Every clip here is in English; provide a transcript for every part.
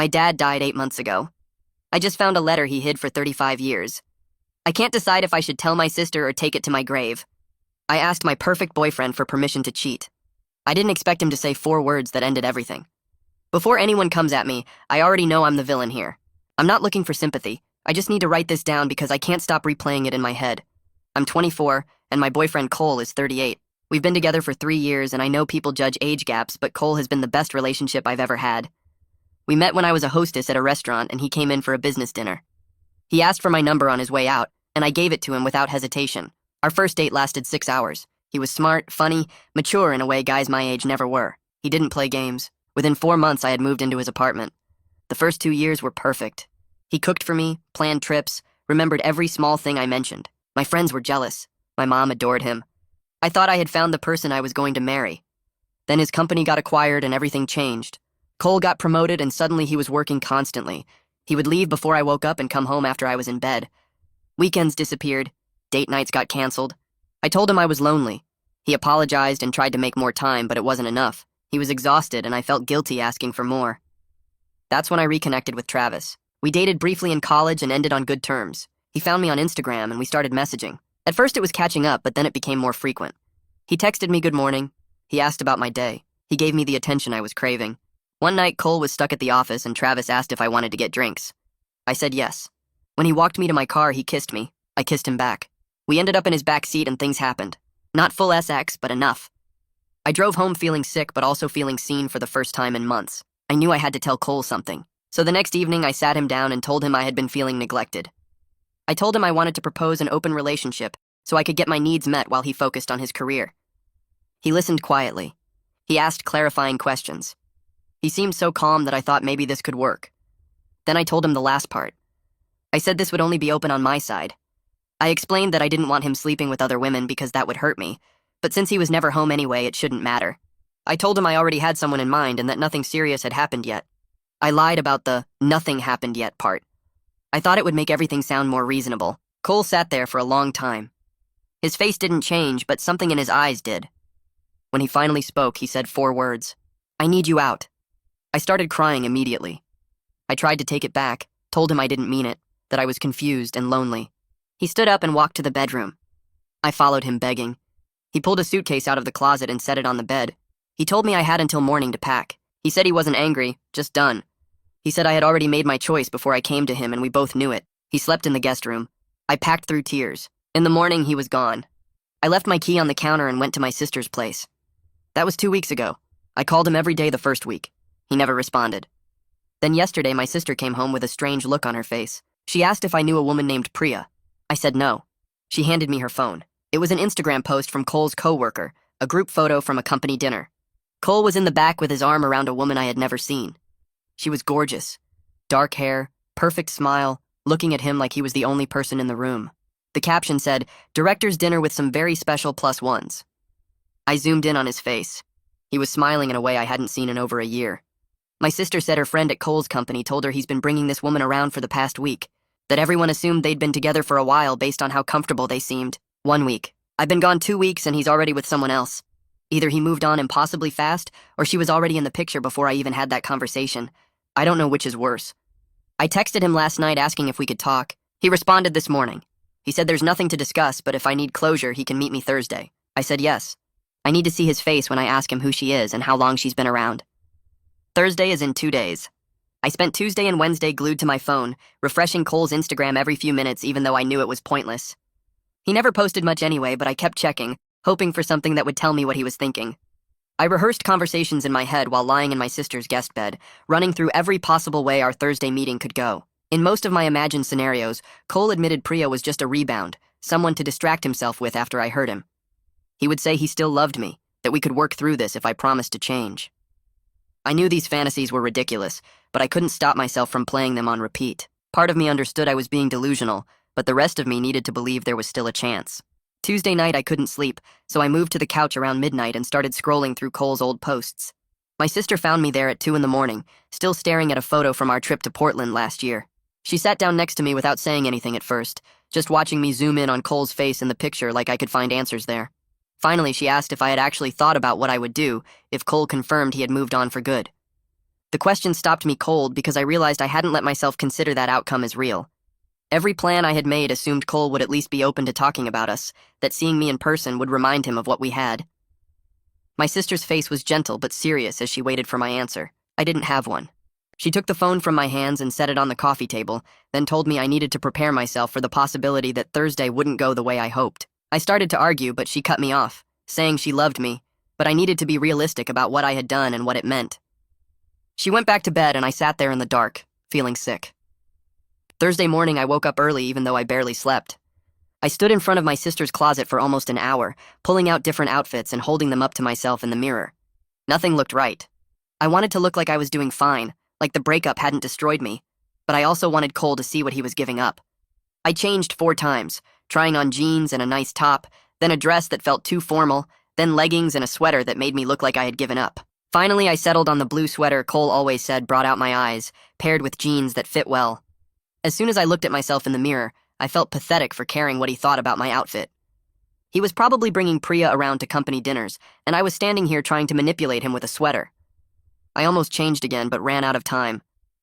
My dad died 8 months ago. I just found a letter he hid for 35 years. I can't decide if I should tell my sister or take it to my grave. I asked my perfect boyfriend for permission to cheat. I didn't expect him to say 4 words that ended everything. Before anyone comes at me, I already know I'm the villain here. I'm not looking for sympathy. I just need to write this down because I can't stop replaying it in my head. I'm 24, and my boyfriend Cole is 38. We've been together for 3 years, and I know people judge age gaps, but Cole has been the best relationship I've ever had. We met when I was a hostess at a restaurant, and he came in for a business dinner. He asked for my number on his way out, and I gave it to him without hesitation. Our first date lasted 6 hours. He was smart, funny, mature in a way guys my age never were. He didn't play games. Within 4 months, I had moved into his apartment. The first 2 years were perfect. He cooked for me, planned trips, remembered every small thing I mentioned. My friends were jealous. My mom adored him. I thought I had found the person I was going to marry. Then his company got acquired and everything changed. Cole got promoted and suddenly he was working constantly. He would leave before I woke up and come home after I was in bed. Weekends disappeared. Date nights got canceled. I told him I was lonely. He apologized and tried to make more time, but it wasn't enough. He was exhausted and I felt guilty asking for more. That's when I reconnected with Travis. We dated briefly in college and ended on good terms. He found me on Instagram and we started messaging. At first it was catching up, but then it became more frequent. He texted me good morning. He asked about my day. He gave me the attention I was craving. One night, Cole was stuck at the office and Travis asked if I wanted to get drinks. I said yes. When he walked me to my car, he kissed me. I kissed him back. We ended up in his back seat and things happened. Not full SX, but enough. I drove home feeling sick, but also feeling seen for the first time in months. I knew I had to tell Cole something. So the next evening, I sat him down and told him I had been feeling neglected. I told him I wanted to propose an open relationship so I could get my needs met while he focused on his career. He listened quietly. He asked clarifying questions. He seemed so calm that I thought maybe this could work. Then I told him the last part. I said this would only be open on my side. I explained that I didn't want him sleeping with other women because that would hurt me, but since he was never home anyway, it shouldn't matter. I told him I already had someone in mind and that nothing serious had happened yet. I lied about the nothing happened yet part. I thought it would make everything sound more reasonable. Cole sat there for a long time. His face didn't change, but something in his eyes did. When he finally spoke, he said 4 words. I need you out. I started crying immediately. I tried to take it back, told him I didn't mean it, that I was confused and lonely. He stood up and walked to the bedroom. I followed him, begging. He pulled a suitcase out of the closet and set it on the bed. He told me I had until morning to pack. He said he wasn't angry, just done. He said I had already made my choice before I came to him and we both knew it. He slept in the guest room. I packed through tears. In the morning, he was gone. I left my key on the counter and went to my sister's place. That was 2 weeks ago. I called him every day the first week. He never responded. Then yesterday, my sister came home with a strange look on her face. She asked if I knew a woman named Priya. I said no. She handed me her phone. It was an Instagram post from Cole's coworker, a group photo from a company dinner. Cole was in the back with his arm around a woman I had never seen. She was gorgeous. Dark hair, perfect smile, looking at him like he was the only person in the room. The caption said, "Director's dinner with some very special plus ones." I zoomed in on his face. He was smiling in a way I hadn't seen in over a year. My sister said her friend at Cole's company told her he's been bringing this woman around for the past week, that everyone assumed they'd been together for a while based on how comfortable they seemed. 1 week. I've been gone 2 weeks and he's already with someone else. Either he moved on impossibly fast, or she was already in the picture before I even had that conversation. I don't know which is worse. I texted him last night asking if we could talk. He responded this morning. He said there's nothing to discuss, but if I need closure, he can meet me Thursday. I said yes. I need to see his face when I ask him who she is and how long she's been around. Thursday is in 2 days. I spent Tuesday and Wednesday glued to my phone, refreshing Cole's Instagram every few minutes even though I knew it was pointless. He never posted much anyway, but I kept checking, hoping for something that would tell me what he was thinking. I rehearsed conversations in my head while lying in my sister's guest bed, running through every possible way our Thursday meeting could go. In most of my imagined scenarios, Cole admitted Priya was just a rebound, someone to distract himself with after I hurt him. He would say he still loved me, that we could work through this if I promised to change. I knew these fantasies were ridiculous, but I couldn't stop myself from playing them on repeat. Part of me understood I was being delusional, but the rest of me needed to believe there was still a chance. Tuesday night I couldn't sleep, so I moved to the couch around midnight and started scrolling through Cole's old posts. My sister found me there at 2 in the morning, still staring at a photo from our trip to Portland last year. She sat down next to me without saying anything at first, just watching me zoom in on Cole's face in the picture like I could find answers there. Finally, she asked if I had actually thought about what I would do if Cole confirmed he had moved on for good. The question stopped me cold because I realized I hadn't let myself consider that outcome as real. Every plan I had made assumed Cole would at least be open to talking about us, that seeing me in person would remind him of what we had. My sister's face was gentle but serious as she waited for my answer. I didn't have one. She took the phone from my hands and set it on the coffee table, then told me I needed to prepare myself for the possibility that Thursday wouldn't go the way I hoped. I started to argue, but she cut me off, saying she loved me, but I needed to be realistic about what I had done and what it meant. She went back to bed and I sat there in the dark, feeling sick. Thursday morning, I woke up early even though I barely slept. I stood in front of my sister's closet for almost an hour, pulling out different outfits and holding them up to myself in the mirror. Nothing looked right. I wanted to look like I was doing fine, like the breakup hadn't destroyed me, but I also wanted Cole to see what he was giving up. I changed 4 times, trying on jeans and a nice top, then a dress that felt too formal, then leggings and a sweater that made me look like I had given up. Finally, I settled on the blue sweater Cole always said brought out my eyes, paired with jeans that fit well. As soon as I looked at myself in the mirror, I felt pathetic for caring what he thought about my outfit. He was probably bringing Priya around to company dinners, and I was standing here trying to manipulate him with a sweater. I almost changed again, but ran out of time.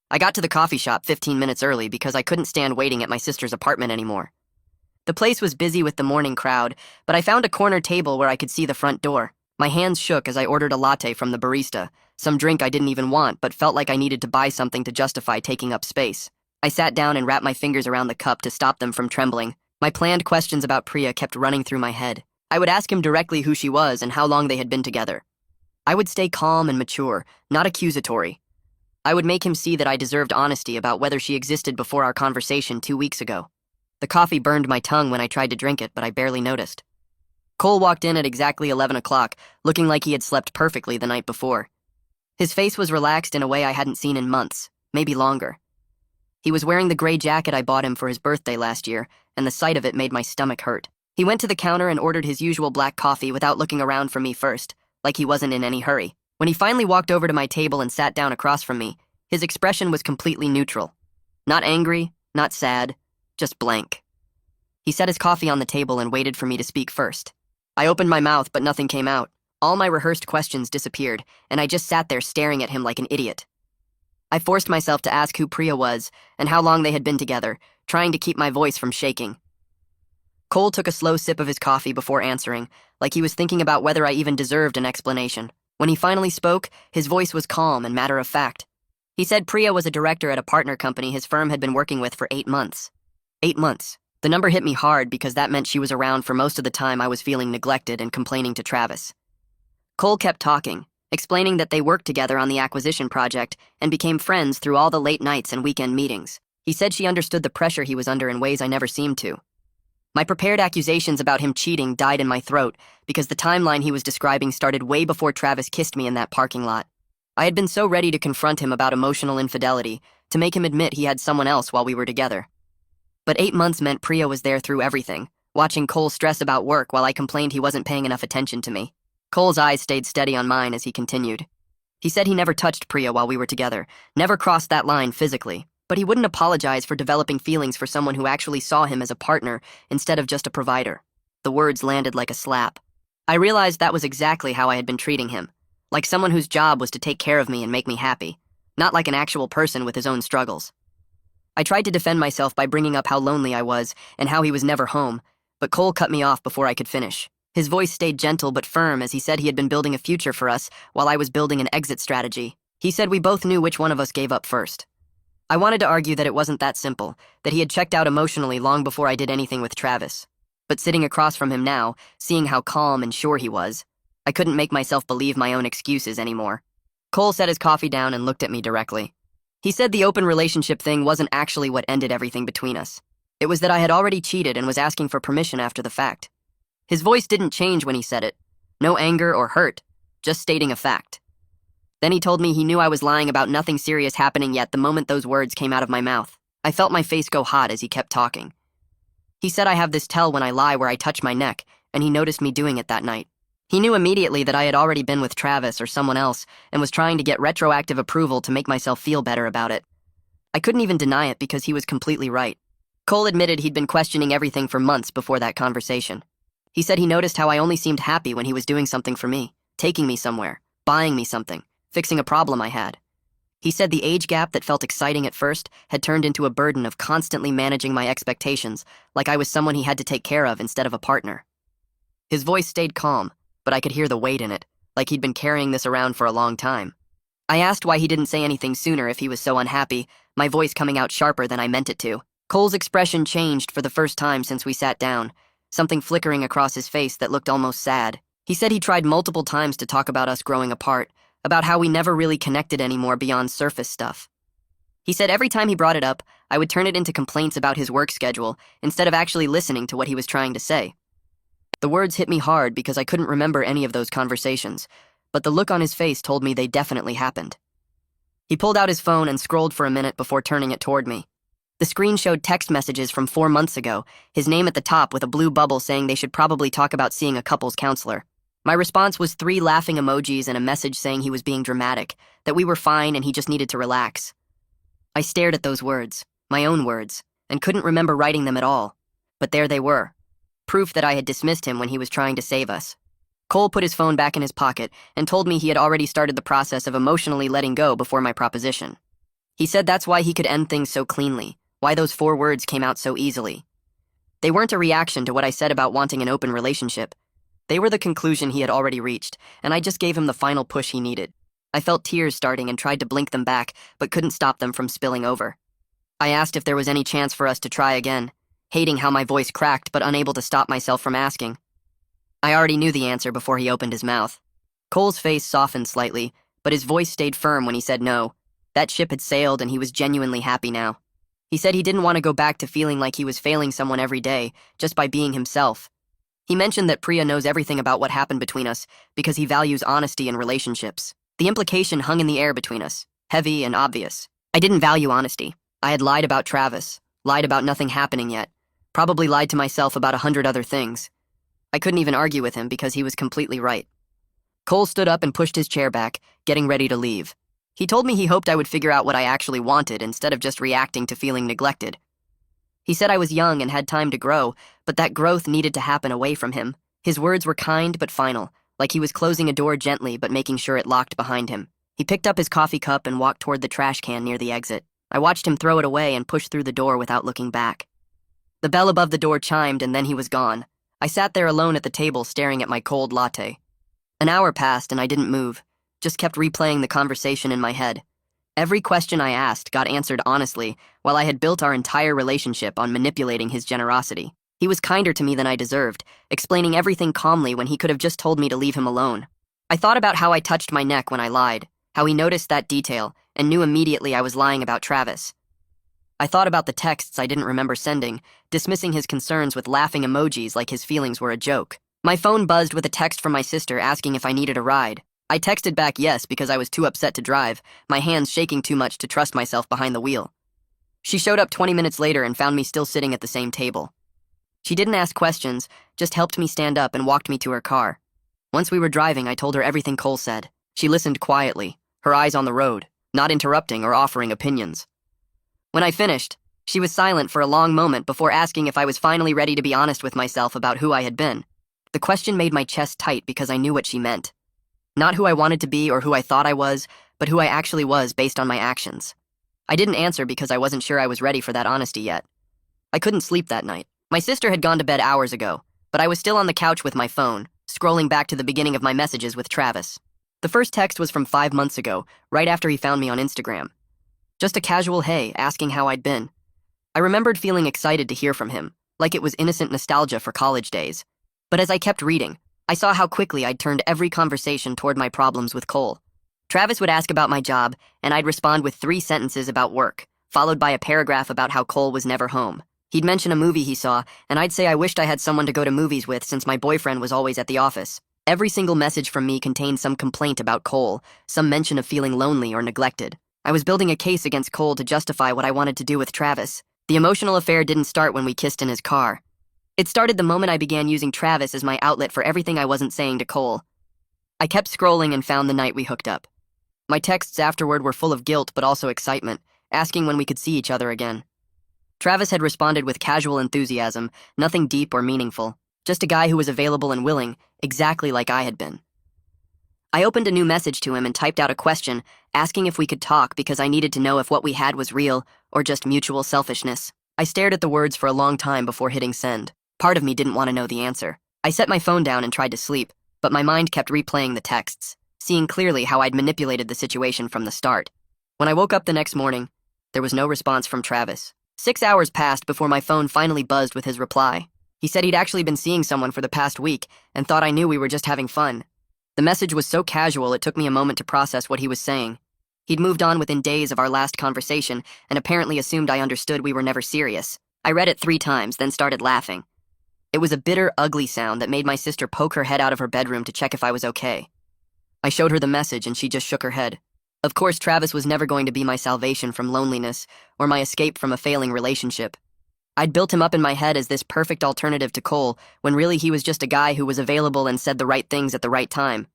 I got to the coffee shop 15 minutes early because I couldn't stand waiting at my sister's apartment anymore. The place was busy with the morning crowd, but I found a corner table where I could see the front door. My hands shook as I ordered a latte from the barista, some drink I didn't even want but felt like I needed to buy something to justify taking up space. I sat down and wrapped my fingers around the cup to stop them from trembling. My planned questions about Priya kept running through my head. I would ask him directly who she was and how long they had been together. I would stay calm and mature, not accusatory. I would make him see that I deserved honesty about whether she existed before our conversation 2 weeks ago. The coffee burned my tongue when I tried to drink it, but I barely noticed. Cole walked in at exactly 11 o'clock, looking like he had slept perfectly the night before. His face was relaxed in a way I hadn't seen in months, maybe longer. He was wearing the gray jacket I bought him for his birthday last year, and the sight of it made my stomach hurt. He went to the counter and ordered his usual black coffee without looking around for me first, like he wasn't in any hurry. When he finally walked over to my table and sat down across from me, his expression was completely neutral. Not angry, not sad, just blank. He set his coffee on the table and waited for me to speak first. I opened my mouth, but nothing came out. All my rehearsed questions disappeared, and I just sat there staring at him like an idiot. I forced myself to ask who Priya was and how long they had been together, trying to keep my voice from shaking. Cole took a slow sip of his coffee before answering, like he was thinking about whether I even deserved an explanation. When he finally spoke, his voice was calm and matter-of-fact. He said Priya was a director at a partner company his firm had been working with for 8 months. 8 months. The number hit me hard because that meant she was around for most of the time I was feeling neglected and complaining to Travis. Cole kept talking, explaining that they worked together on the acquisition project and became friends through all the late nights and weekend meetings. He said she understood the pressure he was under in ways I never seemed to. My prepared accusations about him cheating died in my throat because the timeline he was describing started way before Travis kissed me in that parking lot. I had been so ready to confront him about emotional infidelity, to make him admit he had someone else while we were together. But 8 months meant Priya was there through everything, watching Cole stress about work while I complained he wasn't paying enough attention to me. Cole's eyes stayed steady on mine as he continued. He said he never touched Priya while we were together, never crossed that line physically, but he wouldn't apologize for developing feelings for someone who actually saw him as a partner instead of just a provider. The words landed like a slap. I realized that was exactly how I had been treating him, like someone whose job was to take care of me and make me happy, not like an actual person with his own struggles. I tried to defend myself by bringing up how lonely I was and how he was never home, but Cole cut me off before I could finish. His voice stayed gentle but firm as he said he had been building a future for us while I was building an exit strategy. He said we both knew which one of us gave up first. I wanted to argue that it wasn't that simple, that he had checked out emotionally long before I did anything with Travis. But sitting across from him now, seeing how calm and sure he was, I couldn't make myself believe my own excuses anymore. Cole set his coffee down and looked at me directly. He said the open relationship thing wasn't actually what ended everything between us. It was that I had already cheated and was asking for permission after the fact. His voice didn't change when he said it. No anger or hurt, just stating a fact. Then he told me he knew I was lying about nothing serious happening yet the moment those words came out of my mouth. I felt my face go hot as he kept talking. He said I have this tell when I lie where I touch my neck, and he noticed me doing it that night. He knew immediately that I had already been with Travis or someone else and was trying to get retroactive approval to make myself feel better about it. I couldn't even deny it because he was completely right. Cole admitted he'd been questioning everything for months before that conversation. He said he noticed how I only seemed happy when he was doing something for me, taking me somewhere, buying me something, fixing a problem I had. He said the age gap that felt exciting at first had turned into a burden of constantly managing my expectations, like I was someone he had to take care of instead of a partner. His voice stayed calm, but I could hear the weight in it, like he'd been carrying this around for a long time. I asked why he didn't say anything sooner if he was so unhappy, my voice coming out sharper than I meant it to. Cole's expression changed for the first time since we sat down, something flickering across his face that looked almost sad. He said he tried multiple times to talk about us growing apart, about how we never really connected anymore beyond surface stuff. He said every time he brought it up, I would turn it into complaints about his work schedule instead of actually listening to what he was trying to say. The words hit me hard because I couldn't remember any of those conversations, but the look on his face told me they definitely happened. He pulled out his phone and scrolled for a minute before turning it toward me. The screen showed text messages from 4 months ago, his name at the top with a blue bubble saying they should probably talk about seeing a couples counselor. My response was 3 laughing emojis and a message saying he was being dramatic, that we were fine and he just needed to relax. I stared at those words, my own words, and couldn't remember writing them at all. But there they were, proof that I had dismissed him when he was trying to save us. Cole put his phone back in his pocket and told me he had already started the process of emotionally letting go before my proposition. He said that's why he could end things so cleanly, why those 4 words came out so easily. They weren't a reaction to what I said about wanting an open relationship. They were the conclusion he had already reached, and I just gave him the final push he needed. I felt tears starting and tried to blink them back, but couldn't stop them from spilling over. I asked if there was any chance for us to try again, hating how my voice cracked but unable to stop myself from asking. I already knew the answer before he opened his mouth. Cole's face softened slightly, but his voice stayed firm when he said no. That ship had sailed and he was genuinely happy now. He said he didn't want to go back to feeling like he was failing someone every day, just by being himself. He mentioned that Priya knows everything about what happened between us because he values honesty in relationships. The implication hung in the air between us, heavy and obvious. I didn't value honesty. I had lied about Travis, lied about nothing happening yet, probably lied to myself about 100 other things. I couldn't even argue with him because he was completely right. Cole stood up and pushed his chair back, getting ready to leave. He told me he hoped I would figure out what I actually wanted instead of just reacting to feeling neglected. He said I was young and had time to grow, but that growth needed to happen away from him. His words were kind but final, like he was closing a door gently but making sure it locked behind him. He picked up his coffee cup and walked toward the trash can near the exit. I watched him throw it away and push through the door without looking back. The bell above the door chimed and then he was gone. I sat there alone at the table staring at my cold latte. An hour passed and I didn't move, just kept replaying the conversation in my head. Every question I asked got answered honestly, while I had built our entire relationship on manipulating his generosity. He was kinder to me than I deserved, explaining everything calmly when he could have just told me to leave him alone. I thought about how I touched my neck when I lied, how he noticed that detail and knew immediately I was lying about Travis. I thought about the texts I didn't remember sending, dismissing his concerns with laughing emojis like his feelings were a joke. My phone buzzed with a text from my sister asking if I needed a ride. I texted back yes because I was too upset to drive, my hands shaking too much to trust myself behind the wheel. She showed up 20 minutes later and found me still sitting at the same table. She didn't ask questions, just helped me stand up and walked me to her car. Once we were driving, I told her everything Cole said. She listened quietly, her eyes on the road, not interrupting or offering opinions. When I finished, she was silent for a long moment before asking if I was finally ready to be honest with myself about who I had been. The question made my chest tight because I knew what she meant. Not who I wanted to be or who I thought I was, but who I actually was based on my actions. I didn't answer because I wasn't sure I was ready for that honesty yet. I couldn't sleep that night. My sister had gone to bed hours ago, but I was still on the couch with my phone, scrolling back to the beginning of my messages with Travis. The first text was from 5 months ago, right after he found me on Instagram. Just a casual hey, asking how I'd been. I remembered feeling excited to hear from him, like it was innocent nostalgia for college days. But as I kept reading, I saw how quickly I'd turned every conversation toward my problems with Cole. Travis would ask about my job, and I'd respond with 3 sentences about work, followed by a paragraph about how Cole was never home. He'd mention a movie he saw, and I'd say I wished I had someone to go to movies with since my boyfriend was always at the office. Every single message from me contained some complaint about Cole, some mention of feeling lonely or neglected. I was building a case against Cole to justify what I wanted to do with Travis. The emotional affair didn't start when we kissed in his car. It started the moment I began using Travis as my outlet for everything I wasn't saying to Cole. I kept scrolling and found the night we hooked up. My texts afterward were full of guilt but also excitement, asking when we could see each other again. Travis had responded with casual enthusiasm, nothing deep or meaningful, just a guy who was available and willing, exactly like I had been. I opened a new message to him and typed out a question, asking if we could talk because I needed to know if what we had was real or just mutual selfishness. I stared at the words for a long time before hitting send. Part of me didn't want to know the answer. I set my phone down and tried to sleep, but my mind kept replaying the texts, seeing clearly how I'd manipulated the situation from the start. When I woke up the next morning, there was no response from Travis. 6 hours passed before my phone finally buzzed with his reply. He said he'd actually been seeing someone for the past week and thought I knew we were just having fun. The message was so casual it took me a moment to process what he was saying. He'd moved on within days of our last conversation and apparently assumed I understood we were never serious. I read it 3 times, then started laughing. It was a bitter, ugly sound that made my sister poke her head out of her bedroom to check if I was okay. I showed her the message and she just shook her head. Of course, Travis was never going to be my salvation from loneliness or my escape from a failing relationship. I'd built him up in my head as this perfect alternative to Cole, when really he was just a guy who was available and said the right things at the right time.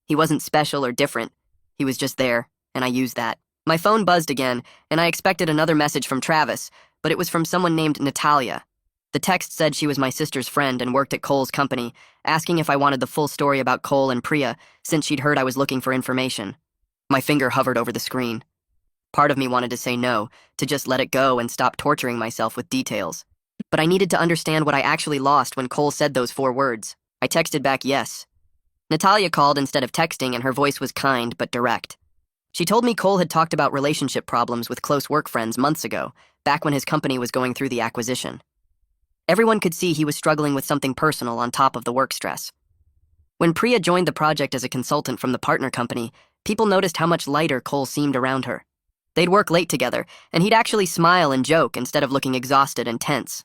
He wasn't special or different. He was just there, and I used that. My phone buzzed again, and I expected another message from Travis, but it was from someone named Natalia. The text said she was my sister's friend and worked at Cole's company, asking if I wanted the full story about Cole and Priya, since she'd heard I was looking for information. My finger hovered over the screen. Part of me wanted to say no, to just let it go and stop torturing myself with details. But I needed to understand what I actually lost when Cole said those 4 words. I texted back yes. Natalia called instead of texting, and her voice was kind but direct. She told me Cole had talked about relationship problems with close work friends months ago, back when his company was going through the acquisition. Everyone could see he was struggling with something personal on top of the work stress. When Priya joined the project as a consultant from the partner company, people noticed how much lighter Cole seemed around her. They'd work late together, and he'd actually smile and joke instead of looking exhausted and tense.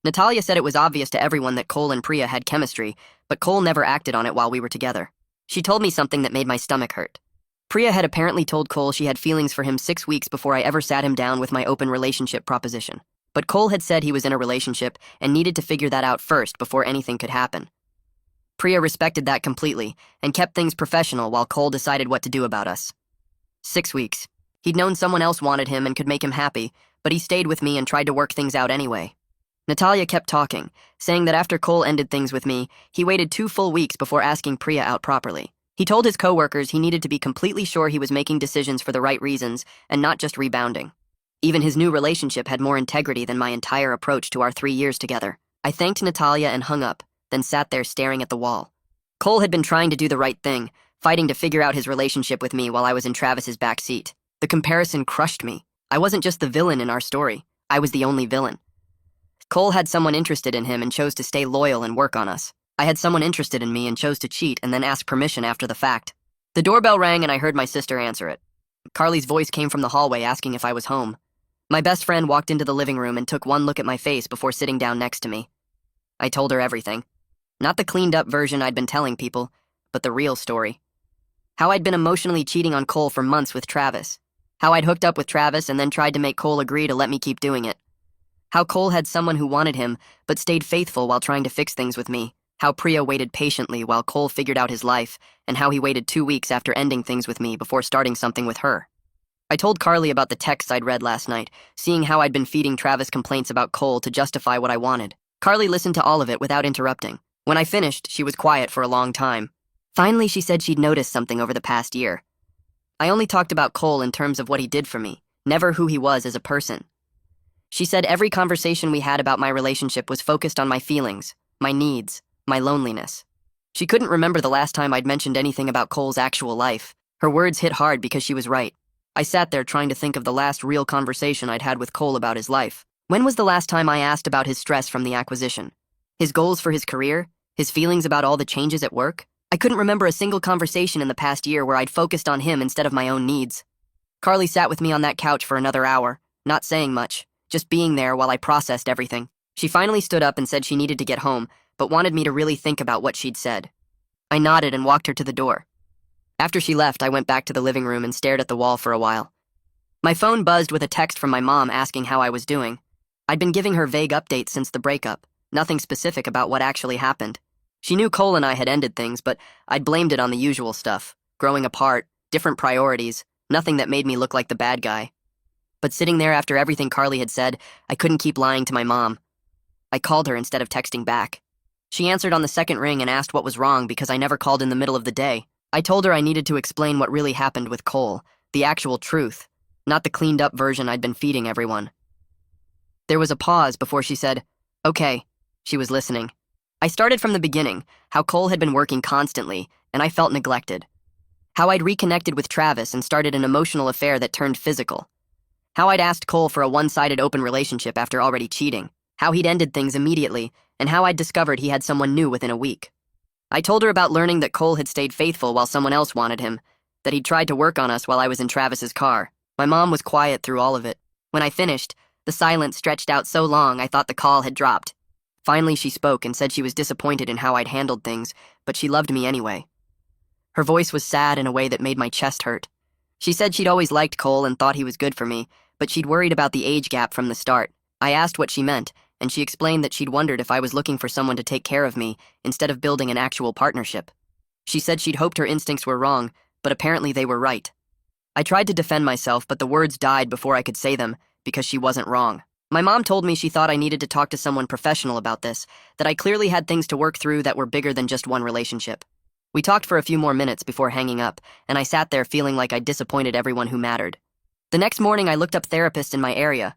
Natalia said it was obvious to everyone that Cole and Priya had chemistry, but Cole never acted on it while we were together. She told me something that made my stomach hurt. Priya had apparently told Cole she had feelings for him 6 weeks before I ever sat him down with my open relationship proposition. But Cole had said he was in a relationship and needed to figure that out first before anything could happen. Priya respected that completely and kept things professional while Cole decided what to do about us. 6 weeks. He'd known someone else wanted him and could make him happy, but he stayed with me and tried to work things out anyway. Natalia kept talking, saying that after Cole ended things with me, he waited 2 full weeks before asking Priya out properly. He told his coworkers he needed to be completely sure he was making decisions for the right reasons and not just rebounding. Even his new relationship had more integrity than my entire approach to our 3 years together. I thanked Natalia and hung up, then sat there staring at the wall. Cole had been trying to do the right thing, fighting to figure out his relationship with me while I was in Travis's back seat. The comparison crushed me. I wasn't just the villain in our story. I was the only villain. Cole had someone interested in him and chose to stay loyal and work on us. I had someone interested in me and chose to cheat and then ask permission after the fact. The doorbell rang and I heard my sister answer it. Carly's voice came from the hallway asking if I was home. My best friend walked into the living room and took one look at my face before sitting down next to me. I told her everything. Not the cleaned-up version I'd been telling people, but the real story. How I'd been emotionally cheating on Cole for months with Travis. How I'd hooked up with Travis and then tried to make Cole agree to let me keep doing it. How Cole had someone who wanted him, but stayed faithful while trying to fix things with me. How Priya waited patiently while Cole figured out his life, and how he waited 2 weeks after ending things with me before starting something with her. I told Carly about the texts I'd read last night, seeing how I'd been feeding Travis complaints about Cole to justify what I wanted. Carly listened to all of it without interrupting. When I finished, she was quiet for a long time. Finally, she said she'd noticed something over the past year. I only talked about Cole in terms of what he did for me, never who he was as a person. She said every conversation we had about my relationship was focused on my feelings, my needs, my loneliness. She couldn't remember the last time I'd mentioned anything about Cole's actual life. Her words hit hard because she was right. I sat there trying to think of the last real conversation I'd had with Cole about his life. When was the last time I asked about his stress from the acquisition? His goals for his career? His feelings about all the changes at work? I couldn't remember a single conversation in the past year where I'd focused on him instead of my own needs. Carly sat with me on that couch for another hour, not saying much, just being there while I processed everything. She finally stood up and said she needed to get home, but wanted me to really think about what she'd said. I nodded and walked her to the door. After she left, I went back to the living room and stared at the wall for a while. My phone buzzed with a text from my mom asking how I was doing. I'd been giving her vague updates since the breakup, nothing specific about what actually happened. She knew Cole and I had ended things, but I'd blamed it on the usual stuff. Growing apart, different priorities, nothing that made me look like the bad guy. But sitting there after everything Carly had said, I couldn't keep lying to my mom. I called her instead of texting back. She answered on the second ring and asked what was wrong because I never called in the middle of the day. I told her I needed to explain what really happened with Cole, the actual truth, not the cleaned-up version I'd been feeding everyone. There was a pause before she said, "Okay." She was listening. I started from the beginning, how Cole had been working constantly, and I felt neglected. How I'd reconnected with Travis and started an emotional affair that turned physical. How I'd asked Cole for a one-sided open relationship after already cheating. How he'd ended things immediately, and how I'd discovered he had someone new within a week. I told her about learning that Cole had stayed faithful while someone else wanted him, that he'd tried to work on us while I was in Travis's car. My mom was quiet through all of it. When I finished, the silence stretched out so long I thought the call had dropped. Finally, she spoke and said she was disappointed in how I'd handled things, but she loved me anyway. Her voice was sad in a way that made my chest hurt. She said she'd always liked Cole and thought he was good for me, but she'd worried about the age gap from the start. I asked what she meant, and she explained that she'd wondered if I was looking for someone to take care of me instead of building an actual partnership. She said she'd hoped her instincts were wrong, but apparently they were right. I tried to defend myself, but the words died before I could say them because she wasn't wrong. My mom told me she thought I needed to talk to someone professional about this, that I clearly had things to work through that were bigger than just one relationship. We talked for a few more minutes before hanging up, and I sat there feeling like I'd disappointed everyone who mattered. The next morning, I looked up therapists in my area.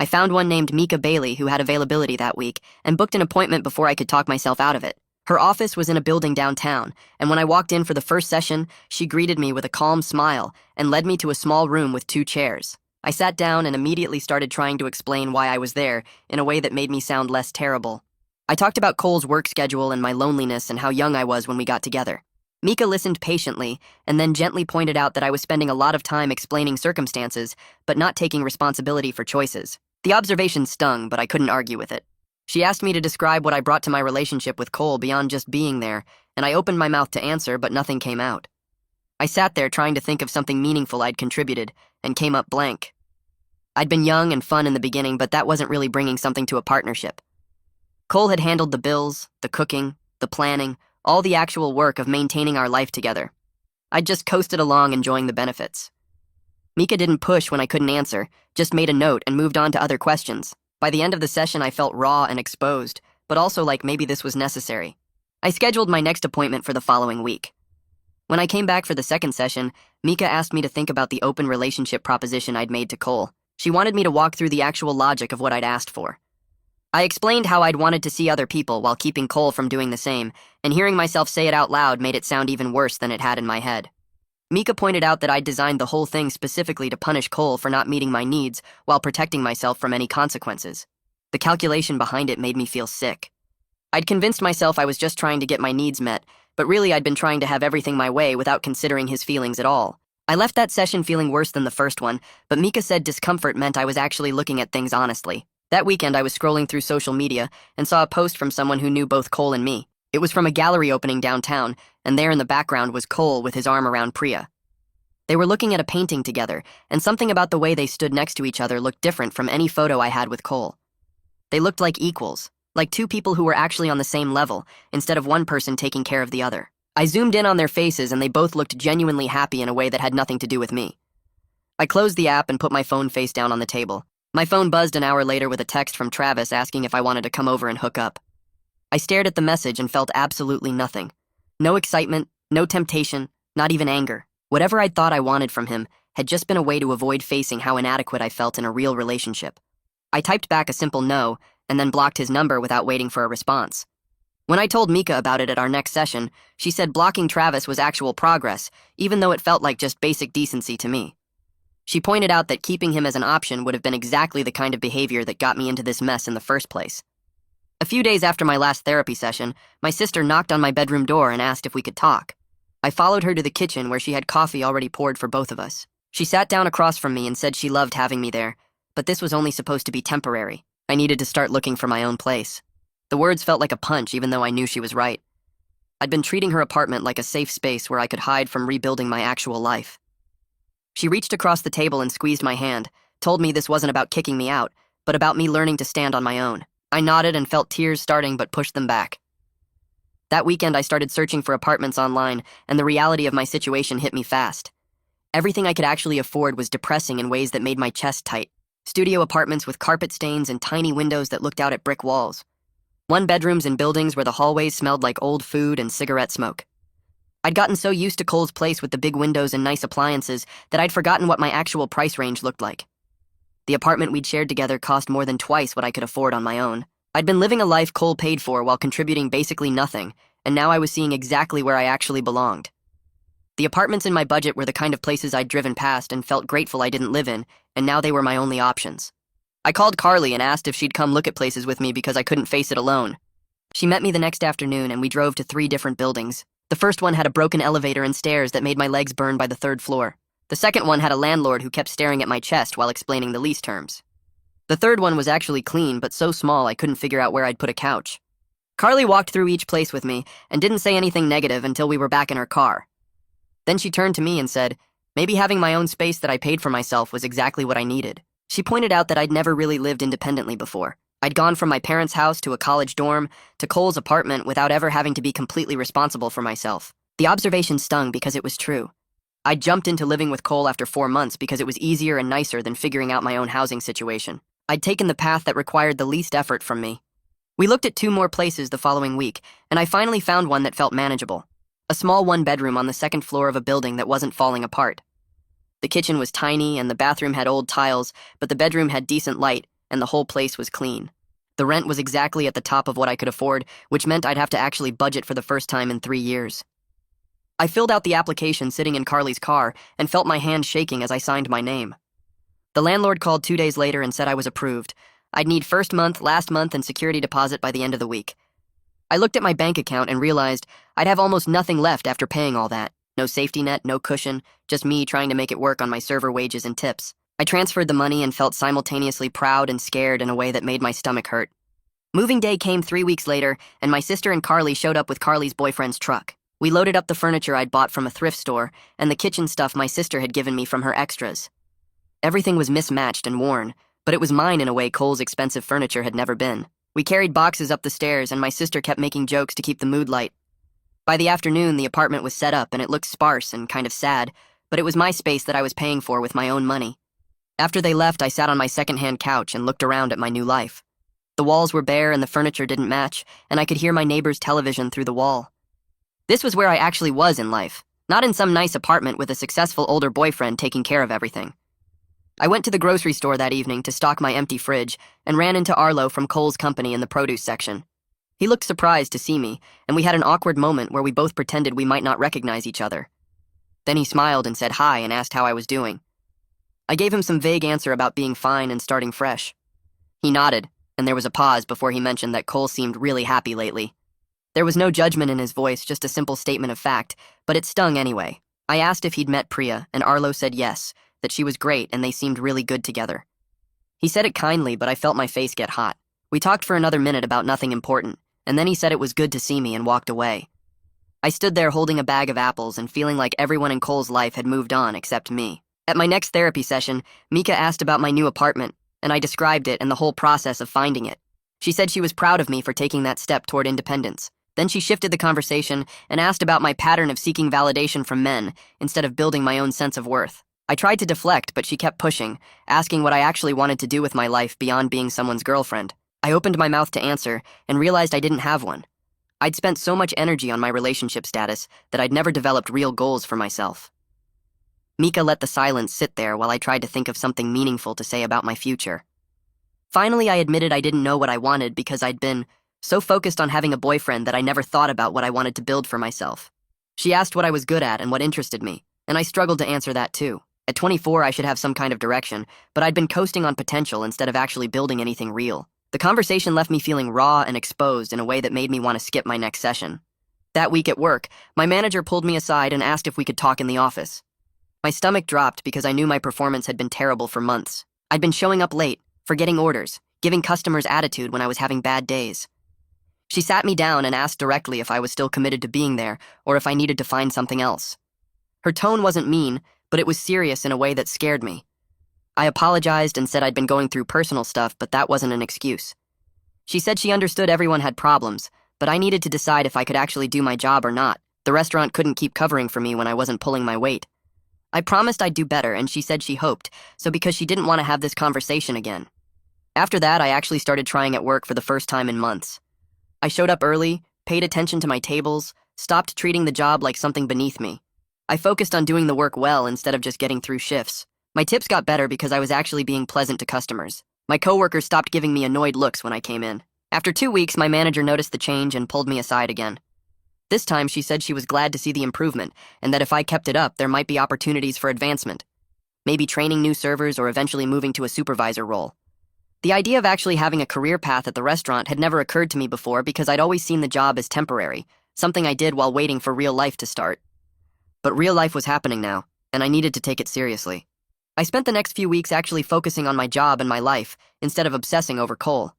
I found one named Mika Bailey who had availability that week and booked an appointment before I could talk myself out of it. Her office was in a building downtown, and when I walked in for the first session, she greeted me with a calm smile and led me to a small room with 2 chairs. I sat down and immediately started trying to explain why I was there in a way that made me sound less terrible. I talked about Cole's work schedule and my loneliness and how young I was when we got together. Mika listened patiently and then gently pointed out that I was spending a lot of time explaining circumstances, but not taking responsibility for choices. The observation stung, but I couldn't argue with it. She asked me to describe what I brought to my relationship with Cole beyond just being there, and I opened my mouth to answer, but nothing came out. I sat there trying to think of something meaningful I'd contributed, and came up blank. I'd been young and fun in the beginning, but that wasn't really bringing something to a partnership. Cole had handled the bills, the cooking, the planning, all the actual work of maintaining our life together. I'd just coasted along enjoying the benefits. Mika didn't push when I couldn't answer, just made a note and moved on to other questions. By the end of the session, I felt raw and exposed, but also like maybe this was necessary. I scheduled my next appointment for the following week. When I came back for the second session, Mika asked me to think about the open relationship proposition I'd made to Cole. She wanted me to walk through the actual logic of what I'd asked for. I explained how I'd wanted to see other people while keeping Cole from doing the same, and hearing myself say it out loud made it sound even worse than it had in my head. Mika pointed out that I'd designed the whole thing specifically to punish Cole for not meeting my needs while protecting myself from any consequences. The calculation behind it made me feel sick. I'd convinced myself I was just trying to get my needs met, but really I'd been trying to have everything my way without considering his feelings at all. I left that session feeling worse than the first one, but Mika said discomfort meant I was actually looking at things honestly. That weekend I was scrolling through social media and saw a post from someone who knew both Cole and me. It was from a gallery opening downtown, and there in the background was Cole with his arm around Priya. They were looking at a painting together, and something about the way they stood next to each other looked different from any photo I had with Cole. They looked like equals, like 2 people who were actually on the same level, instead of one person taking care of the other. I zoomed in on their faces, and they both looked genuinely happy in a way that had nothing to do with me. I closed the app and put my phone face down on the table. My phone buzzed an hour later with a text from Travis asking if I wanted to come over and hook up. I stared at the message and felt absolutely nothing. No excitement, no temptation, not even anger. Whatever I'd thought I wanted from him had just been a way to avoid facing how inadequate I felt in a real relationship. I typed back a simple no, and then blocked his number without waiting for a response. When I told Mika about it at our next session, she said blocking Travis was actual progress, even though it felt like just basic decency to me. She pointed out that keeping him as an option would have been exactly the kind of behavior that got me into this mess in the first place. A few days after my last therapy session, my sister knocked on my bedroom door and asked if we could talk. I followed her to the kitchen where she had coffee already poured for both of us. She sat down across from me and said she loved having me there, but this was only supposed to be temporary. I needed to start looking for my own place. The words felt like a punch, even though I knew she was right. I'd been treating her apartment like a safe space where I could hide from rebuilding my actual life. She reached across the table and squeezed my hand, told me this wasn't about kicking me out, but about me learning to stand on my own. I nodded and felt tears starting but pushed them back. That weekend I started searching for apartments online, and the reality of my situation hit me fast. Everything I could actually afford was depressing in ways that made my chest tight. Studio apartments with carpet stains and tiny windows that looked out at brick walls. One-bedrooms in buildings where the hallways smelled like old food and cigarette smoke. I'd gotten so used to Cole's place with the big windows and nice appliances that I'd forgotten what my actual price range looked like. The apartment we'd shared together cost more than twice what I could afford on my own. I'd been living a life Cole paid for while contributing basically nothing, and now I was seeing exactly where I actually belonged. The apartments in my budget were the kind of places I'd driven past and felt grateful I didn't live in, and now they were my only options. I called Carly and asked if she'd come look at places with me because I couldn't face it alone. She met me the next afternoon and we drove to 3 different buildings. The first one had a broken elevator and stairs that made my legs burn by the 3rd floor. The second one had a landlord who kept staring at my chest while explaining the lease terms. The third one was actually clean, but so small I couldn't figure out where I'd put a couch. Carly walked through each place with me and didn't say anything negative until we were back in her car. Then she turned to me and said, maybe having my own space that I paid for myself was exactly what I needed. She pointed out that I'd never really lived independently before. I'd gone from my parents' house to a college dorm to Cole's apartment without ever having to be completely responsible for myself. The observation stung because it was true. I'd jumped into living with Cole after 4 months because it was easier and nicer than figuring out my own housing situation. I'd taken the path that required the least effort from me. We looked at 2 more places the following week, and I finally found one that felt manageable. A small 1-bedroom on the 2nd floor of a building that wasn't falling apart. The kitchen was tiny and the bathroom had old tiles, but the bedroom had decent light and the whole place was clean. The rent was exactly at the top of what I could afford, which meant I'd have to actually budget for the first time in 3 years. I filled out the application sitting in Carly's car and felt my hand shaking as I signed my name. The landlord called 2 days later and said I was approved. I'd need first month, last month, and security deposit by the end of the week. I looked at my bank account and realized I'd have almost nothing left after paying all that. No safety net, no cushion, just me trying to make it work on my server wages and tips. I transferred the money and felt simultaneously proud and scared in a way that made my stomach hurt. Moving day came 3 weeks later, and my sister and Carly showed up with Carly's boyfriend's truck. We loaded up the furniture I'd bought from a thrift store and the kitchen stuff my sister had given me from her extras. Everything was mismatched and worn, but it was mine in a way Cole's expensive furniture had never been. We carried boxes up the stairs, and my sister kept making jokes to keep the mood light. By the afternoon, the apartment was set up, and it looked sparse and kind of sad, but it was my space that I was paying for with my own money. After they left, I sat on my second-hand couch and looked around at my new life. The walls were bare and the furniture didn't match, and I could hear my neighbor's television through the wall. This was where I actually was in life, not in some nice apartment with a successful older boyfriend taking care of everything. I went to the grocery store that evening to stock my empty fridge and ran into Arlo from Cole's company in the produce section. He looked surprised to see me, and we had an awkward moment where we both pretended we might not recognize each other. Then he smiled and said hi and asked how I was doing. I gave him some vague answer about being fine and starting fresh. He nodded, and there was a pause before he mentioned that Cole seemed really happy lately. There was no judgment in his voice, just a simple statement of fact, but it stung anyway. I asked if he'd met Priya, and Arlo said yes, that she was great and they seemed really good together. He said it kindly, but I felt my face get hot. We talked for another minute about nothing important, and then he said it was good to see me and walked away. I stood there holding a bag of apples and feeling like everyone in Cole's life had moved on except me. At my next therapy session, Mika asked about my new apartment, and I described it and the whole process of finding it. She said she was proud of me for taking that step toward independence. Then she shifted the conversation and asked about my pattern of seeking validation from men instead of building my own sense of worth. I tried to deflect, but she kept pushing, asking what I actually wanted to do with my life beyond being someone's girlfriend. I opened my mouth to answer and realized I didn't have one. I'd spent so much energy on my relationship status that I'd never developed real goals for myself. Mika let the silence sit there while I tried to think of something meaningful to say about my future. Finally, I admitted I didn't know what I wanted because I'd been so focused on having a boyfriend that I never thought about what I wanted to build for myself. She asked what I was good at and what interested me, and I struggled to answer that too. At 24, I should have some kind of direction, but I'd been coasting on potential instead of actually building anything real. The conversation left me feeling raw and exposed in a way that made me want to skip my next session. That week at work, my manager pulled me aside and asked if we could talk in the office. My stomach dropped because I knew my performance had been terrible for months. I'd been showing up late, forgetting orders, giving customers attitude when I was having bad days. She sat me down and asked directly if I was still committed to being there or if I needed to find something else. Her tone wasn't mean, but it was serious in a way that scared me. I apologized and said I'd been going through personal stuff, but that wasn't an excuse. She said she understood everyone had problems, but I needed to decide if I could actually do my job or not. The restaurant couldn't keep covering for me when I wasn't pulling my weight. I promised I'd do better, and she said she hoped, so because she didn't want to have this conversation again. After that, I actually started trying at work for the first time in months. I showed up early, paid attention to my tables, stopped treating the job like something beneath me. I focused on doing the work well instead of just getting through shifts. My tips got better because I was actually being pleasant to customers. My coworkers stopped giving me annoyed looks when I came in. After 2 weeks, my manager noticed the change and pulled me aside again. This time, she said she was glad to see the improvement and that if I kept it up, there might be opportunities for advancement. Maybe training new servers or eventually moving to a supervisor role. The idea of actually having a career path at the restaurant had never occurred to me before because I'd always seen the job as temporary, something I did while waiting for real life to start. But real life was happening now, and I needed to take it seriously. I spent the next few weeks actually focusing on my job and my life instead of obsessing over Cole.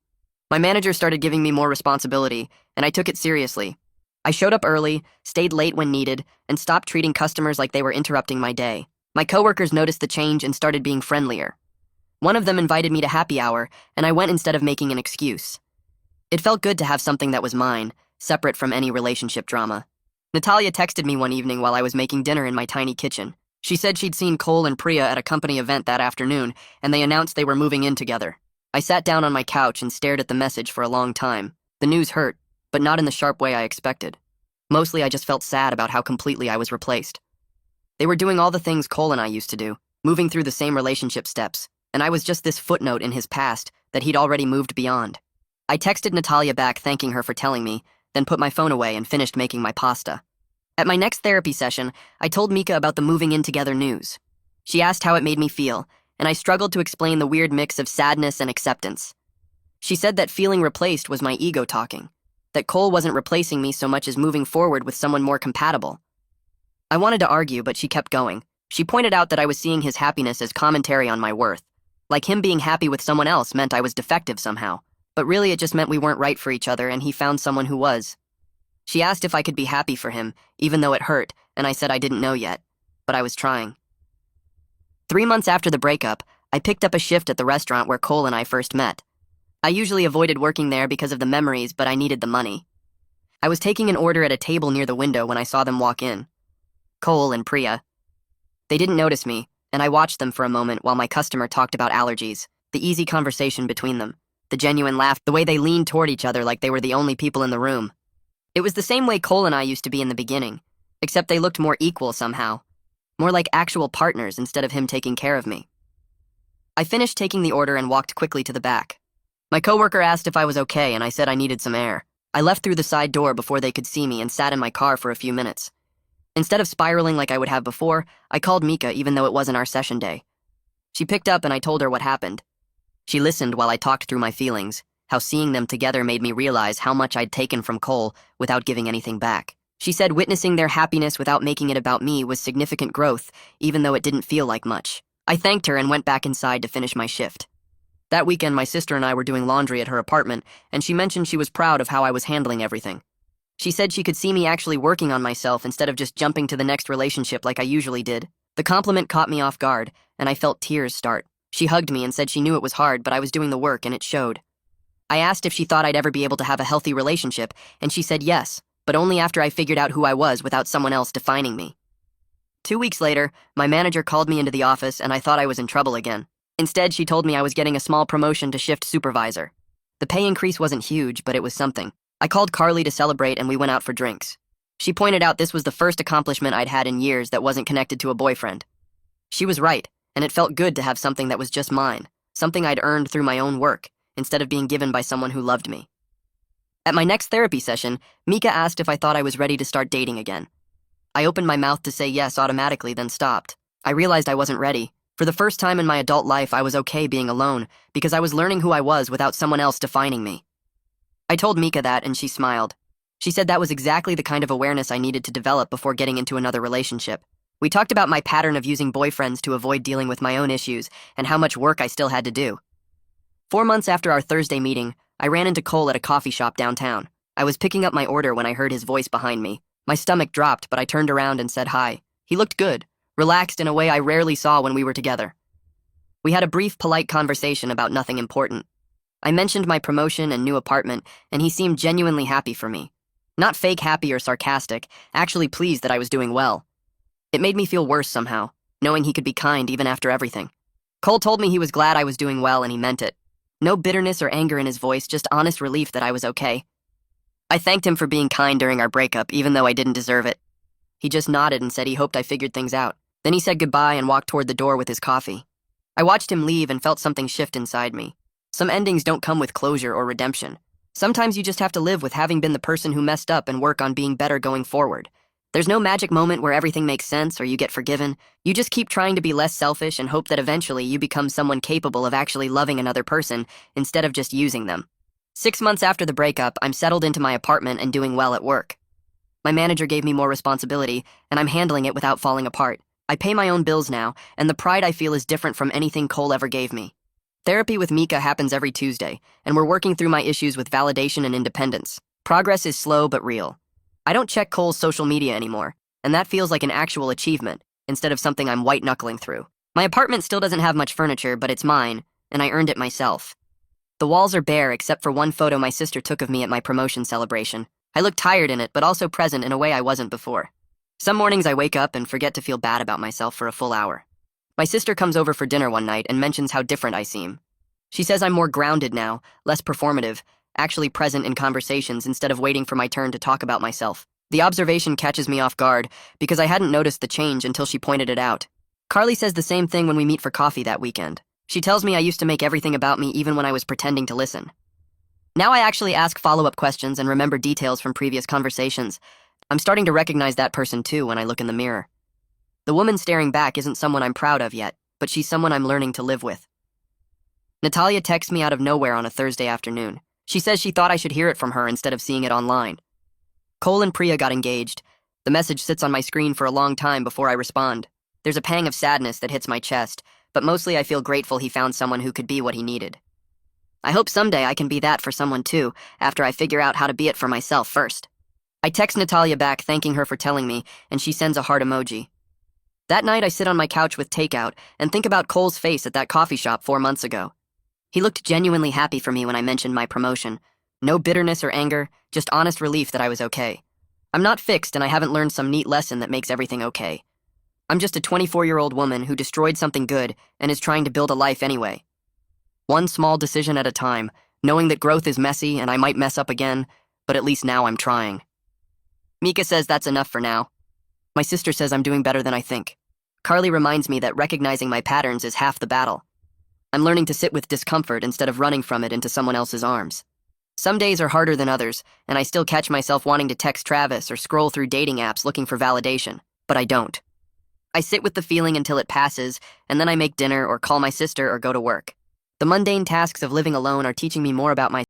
My manager started giving me more responsibility, and I took it seriously. I showed up early, stayed late when needed, and stopped treating customers like they were interrupting my day. My coworkers noticed the change and started being friendlier. One of them invited me to happy hour, and I went instead of making an excuse. It felt good to have something that was mine, separate from any relationship drama. Natalia texted me one evening while I was making dinner in my tiny kitchen. She said she'd seen Cole and Priya at a company event that afternoon, and they announced they were moving in together. I sat down on my couch and stared at the message for a long time. The news hurt, but not in the sharp way I expected. Mostly I just felt sad about how completely I was replaced. They were doing all the things Cole and I used to do, moving through the same relationship steps, and I was just this footnote in his past that he'd already moved beyond. I texted Natalia back thanking her for telling me, then put my phone away and finished making my pasta. At my next therapy session, I told Mika about the moving in together news. She asked how it made me feel, and I struggled to explain the weird mix of sadness and acceptance. She said that feeling replaced was my ego talking, that Cole wasn't replacing me so much as moving forward with someone more compatible. I wanted to argue, but she kept going. She pointed out that I was seeing his happiness as commentary on my worth. Like him being happy with someone else meant I was defective somehow. But really it just meant we weren't right for each other and he found someone who was. She asked if I could be happy for him, even though it hurt, and I said I didn't know yet. But I was trying. 3 months after the breakup, I picked up a shift at the restaurant where Cole and I first met. I usually avoided working there because of the memories, but I needed the money. I was taking an order at a table near the window when I saw them walk in. Cole and Priya. They didn't notice me, and I watched them for a moment while my customer talked about allergies, the easy conversation between them, the genuine laugh, the way they leaned toward each other like they were the only people in the room. It was the same way Cole and I used to be in the beginning, except they looked more equal somehow. More like actual partners instead of him taking care of me. I finished taking the order and walked quickly to the back. My coworker asked if I was okay, and I said I needed some air. I left through the side door before they could see me and sat in my car for a few minutes. Instead of spiraling like I would have before, I called Mika even though it wasn't our session day. She picked up and I told her what happened. She listened while I talked through my feelings, how seeing them together made me realize how much I'd taken from Cole without giving anything back. She said witnessing their happiness without making it about me was significant growth, even though it didn't feel like much. I thanked her and went back inside to finish my shift. That weekend, my sister and I were doing laundry at her apartment, and she mentioned she was proud of how I was handling everything. She said she could see me actually working on myself instead of just jumping to the next relationship like I usually did. The compliment caught me off guard, and I felt tears start. She hugged me and said she knew it was hard, but I was doing the work and it showed. I asked if she thought I'd ever be able to have a healthy relationship, and she said yes, but only after I figured out who I was without someone else defining me. 2 weeks later, my manager called me into the office and I thought I was in trouble again. Instead, she told me I was getting a small promotion to shift supervisor. The pay increase wasn't huge, but it was something. I called Carly to celebrate and we went out for drinks. She pointed out this was the first accomplishment I'd had in years that wasn't connected to a boyfriend. She was right, and it felt good to have something that was just mine, something I'd earned through my own work, instead of being given by someone who loved me. At my next therapy session, Mika asked if I thought I was ready to start dating again. I opened my mouth to say yes automatically, then stopped. I realized I wasn't ready. For the first time in my adult life, I was okay being alone, because I was learning who I was without someone else defining me. I told Mika that, and she smiled. She said that was exactly the kind of awareness I needed to develop before getting into another relationship. We talked about my pattern of using boyfriends to avoid dealing with my own issues, and how much work I still had to do. 4 months after our Thursday meeting, I ran into Cole at a coffee shop downtown. I was picking up my order when I heard his voice behind me. My stomach dropped, but I turned around and said hi. He looked good, relaxed in a way I rarely saw when we were together. We had a brief, polite conversation about nothing important. I mentioned my promotion and new apartment, and he seemed genuinely happy for me. Not fake happy or sarcastic, actually pleased that I was doing well. It made me feel worse somehow, knowing he could be kind even after everything. Cole told me he was glad I was doing well and he meant it. No bitterness or anger in his voice, just honest relief that I was okay. I thanked him for being kind during our breakup, even though I didn't deserve it. He just nodded and said he hoped I figured things out. Then he said goodbye and walked toward the door with his coffee. I watched him leave and felt something shift inside me. Some endings don't come with closure or redemption. Sometimes you just have to live with having been the person who messed up and work on being better going forward. There's no magic moment where everything makes sense or you get forgiven. You just keep trying to be less selfish and hope that eventually you become someone capable of actually loving another person instead of just using them. 6 months after the breakup, I'm settled into my apartment and doing well at work. My manager gave me more responsibility, and I'm handling it without falling apart. I pay my own bills now, and the pride I feel is different from anything Cole ever gave me. Therapy with Mika happens every Tuesday, and we're working through my issues with validation and independence. Progress is slow but real. I don't check Cole's social media anymore, and that feels like an actual achievement, instead of something I'm white-knuckling through. My apartment still doesn't have much furniture, but it's mine, and I earned it myself. The walls are bare except for one photo my sister took of me at my promotion celebration. I look tired in it, but also present in a way I wasn't before. Some mornings I wake up and forget to feel bad about myself for a full hour. My sister comes over for dinner one night and mentions how different I seem. She says I'm more grounded now, less performative, actually present in conversations instead of waiting for my turn to talk about myself. The observation catches me off guard because I hadn't noticed the change until she pointed it out. Carly says the same thing when we meet for coffee that weekend. She tells me I used to make everything about me even when I was pretending to listen. Now I actually ask follow-up questions and remember details from previous conversations. I'm starting to recognize that person too when I look in the mirror. The woman staring back isn't someone I'm proud of yet, but she's someone I'm learning to live with. Natalia texts me out of nowhere on a Thursday afternoon. She says she thought I should hear it from her instead of seeing it online. Cole and Priya got engaged. The message sits on my screen for a long time before I respond. There's a pang of sadness that hits my chest, but mostly I feel grateful he found someone who could be what he needed. I hope someday I can be that for someone too, after I figure out how to be it for myself first. I text Natalia back thanking her for telling me, and she sends a heart emoji. That night I sit on my couch with takeout and think about Cole's face at that coffee shop 4 months ago. He looked genuinely happy for me when I mentioned my promotion. No bitterness or anger, just honest relief that I was okay. I'm not fixed and I haven't learned some neat lesson that makes everything okay. I'm just a 24-year-old woman who destroyed something good and is trying to build a life anyway. One small decision at a time, knowing that growth is messy and I might mess up again, but at least now I'm trying. Mika says that's enough for now. My sister says I'm doing better than I think. Carly reminds me that recognizing my patterns is half the battle. I'm learning to sit with discomfort instead of running from it into someone else's arms. Some days are harder than others, and I still catch myself wanting to text Travis or scroll through dating apps looking for validation, but I don't. I sit with the feeling until it passes, and then I make dinner or call my sister or go to work. The mundane tasks of living alone are teaching me more about myself